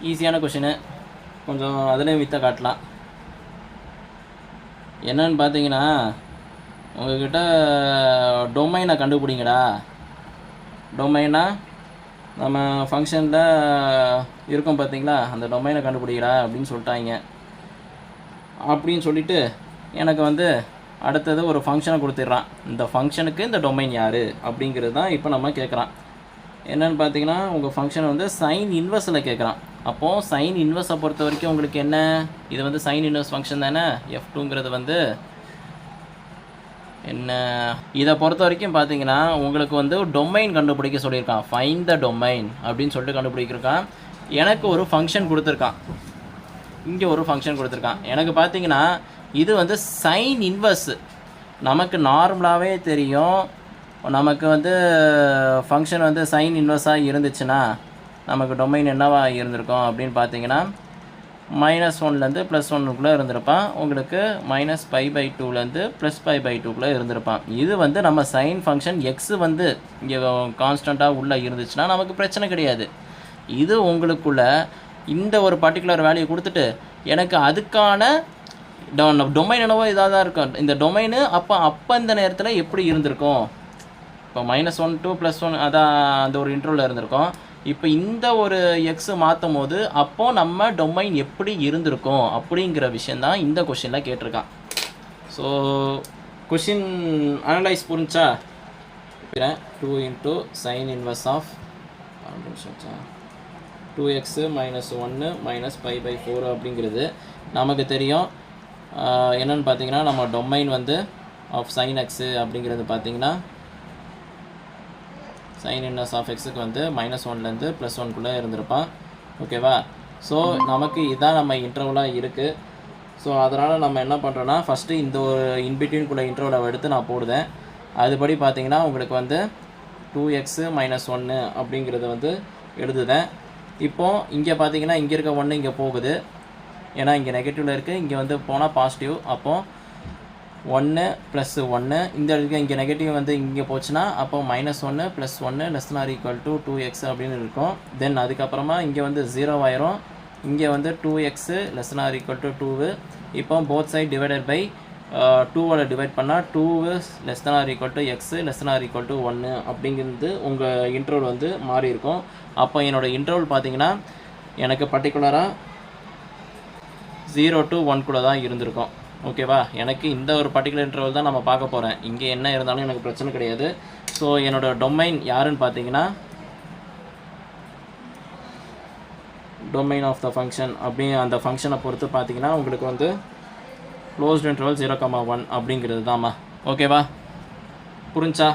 ஈஸியான கொஷினு, கொஞ்சம் அதுலேயும் வித்த காட்டலாம். என்னன்னு பார்த்தீங்கன்னா, உங்கள்கிட்ட டொமைனை கண்டுபிடிங்கடா. டொமைனா நம்ம ஃபங்க்ஷனில் இருக்கும் பார்த்தீங்களா, அந்த டொமைனை கண்டுபிடிக்கிறா அப்படின்னு சொல்லிட்டாங்க. அப்படின்னு சொல்லிவிட்டு எனக்கு வந்து அடுத்தது ஒரு ஃபங்க்ஷனை கொடுத்துட்றான். இந்த ஃபங்க்ஷனுக்கு இந்த டொமைன் யார் அப்படிங்கிறது தான் இப்போ நம்ம கேட்குறான். என்னென்னு பார்த்தீங்கன்னா, உங்கள் ஃபங்க்ஷன் வந்து சைன் இன்வெர்ஸில் கேட்குறான். அப்போது சைன் இன்வெர்ஸை பொறுத்த வரைக்கும் உங்களுக்கு என்ன, இது வந்து சைன் இன்வெர்ஸ் ஃபங்க்ஷன் தானே. F2ங்கிறது வந்து என்ன, இதை பொறுத்த வரைக்கும் பார்த்தீங்கன்னா உங்களுக்கு வந்து டொமைன் கண்டுபிடிக்க சொல்லியிருக்கான். ஃபைண்ட் த டொமைன் அப்படின்னு சொல்லிட்டு கண்டுபிடிக்கிருக்கான். எனக்கு ஒரு ஃபங்க்ஷன் கொடுத்துருக்கான், இங்கே ஒரு ஃபங்க்ஷன் கொடுத்துருக்கான். எனக்கு பார்த்தீங்கன்னா இது வந்து சைன் இன்வெர்ஸ். நமக்கு நார்மலாகவே தெரியும், நமக்கு வந்து ஃபங்க்ஷன் வந்து சைன் இன்வெர்ஸாக இருந்துச்சுன்னா நமக்கு டொமைன் என்னவாக இருந்திருக்கும் அப்படின்னு பார்த்தீங்கன்னா -1லேருந்து +1க்குள்ளே இருந்திருப்பான். உங்களுக்கு -π/2லேருந்து +π/2க்குள்ளே இருந்திருப்பான். இது வந்து நம்ம சைன் ஃபங்க்ஷன் எக்ஸு வந்து இங்கே கான்ஸ்டண்ட்டாக உள்ளே இருந்துச்சுன்னா நமக்கு பிரச்சனை கிடையாது. இது உங்களுக்குள்ள இந்த ஒரு பர்டிகுலர் வேல்யூ கொடுத்துட்டு எனக்கு அதுக்கான டொமைன் என்னவோ இதாக தான் இருக்கும். இந்த டொமைனு அப்போ இந்த நேரத்தில் எப்படி இருந்திருக்கும், இப்போ -1 to +1 அதான் அந்த ஒரு இன்ட்ரோவில் இருந்திருக்கும். இப்போ இந்த ஒரு எக்ஸு மாற்றும் போது அப்போது நம்ம டொமைன் எப்படி இருந்திருக்கும் அப்படிங்கிற விஷயந்தான் இந்த கொஷினில் கேட்டிருக்கான். ஸோ கொஷின் அனலைஸ் புரிஞ்சா, 2 × sin inverse of 2x - 1 - π/4 அப்படிங்கிறது நமக்கு தெரியும். என்னென்னு பார்த்தீங்கன்னா நம்ம டொமைன் வந்து ஆஃப் sin x அப்படிங்கிறது பார்த்தீங்கன்னா sin inverse of x வந்து -1லேருந்து +1க்குள்ளே இருந்திருப்பான். ஓகேவா? ஸோ நமக்கு இதான் நம்ம இன்டர்வலாக இருக்குது. ஸோ அதனால் நம்ம என்ன பண்ணுறோன்னா, ஃபஸ்ட்டு இந்த ஒரு இன்பிட்வீன்குள்ளே இன்டர்வலை எடுத்து நான் போடுதேன். அதுபடி பார்த்தீங்கன்னா உங்களுக்கு வந்து 2x - 1 அப்படிங்கிறது வந்து எழுதுதேன். இப்போது இங்கே பார்த்தீங்கன்னா இங்கே இருக்க 1 இங்கே போகுது, ஏன்னா இங்கே நெகட்டிவில் இருக்குது, இங்கே வந்து போனால் பாசிட்டிவ். அப்போது 1 + 1 இந்த இடத்துக்கு இங்கே நெகட்டிவ் வந்து இங்கே போச்சுன்னா அப்போ -1 + 1 ≤ 2x அப்படின்னு இருக்கும். தென் அதுக்கப்புறமா இங்கே வந்து 0 ஆயிரும். இங்கே வந்து 2x ≤ 2. இப்போ போத் சைட் டிவைடட் பை 2வோட டிவைட் பண்ணால் 2 ≤ x ≤ 1 அப்படிங்கிறது உங்கள் இன்டர்வல் வந்து மாறி இருக்கும். அப்போ என்னோடய இன்டர்வல் பார்த்தீங்கன்னா எனக்கு பர்டிகுலராக 0 to 1 கூட தான் இருந்திருக்கும். ஓகேவா? எனக்கு இந்த ஒரு பர்டிகுலர் இன்டர்வல் தான் நம்ம பார்க்க போகிறேன். இங்கே என்ன இருந்தாலும் எனக்கு பிரச்சனை கிடையாது. ஸோ என்னோடய டொமைன் யாருன்னு பார்த்தீங்கன்னா டொமைன் ஆஃப் த ஃபங்க்ஷன் அப்படி அந்த ஃபங்க்ஷனை பொறுத்து பார்த்தீங்கன்னா உங்களுக்கு வந்து க்ளோஸ்ட் இன்டர்வல் 0, 1 அப்படிங்கிறது தாம்மா. ஓகேவா? புரிஞ்சா?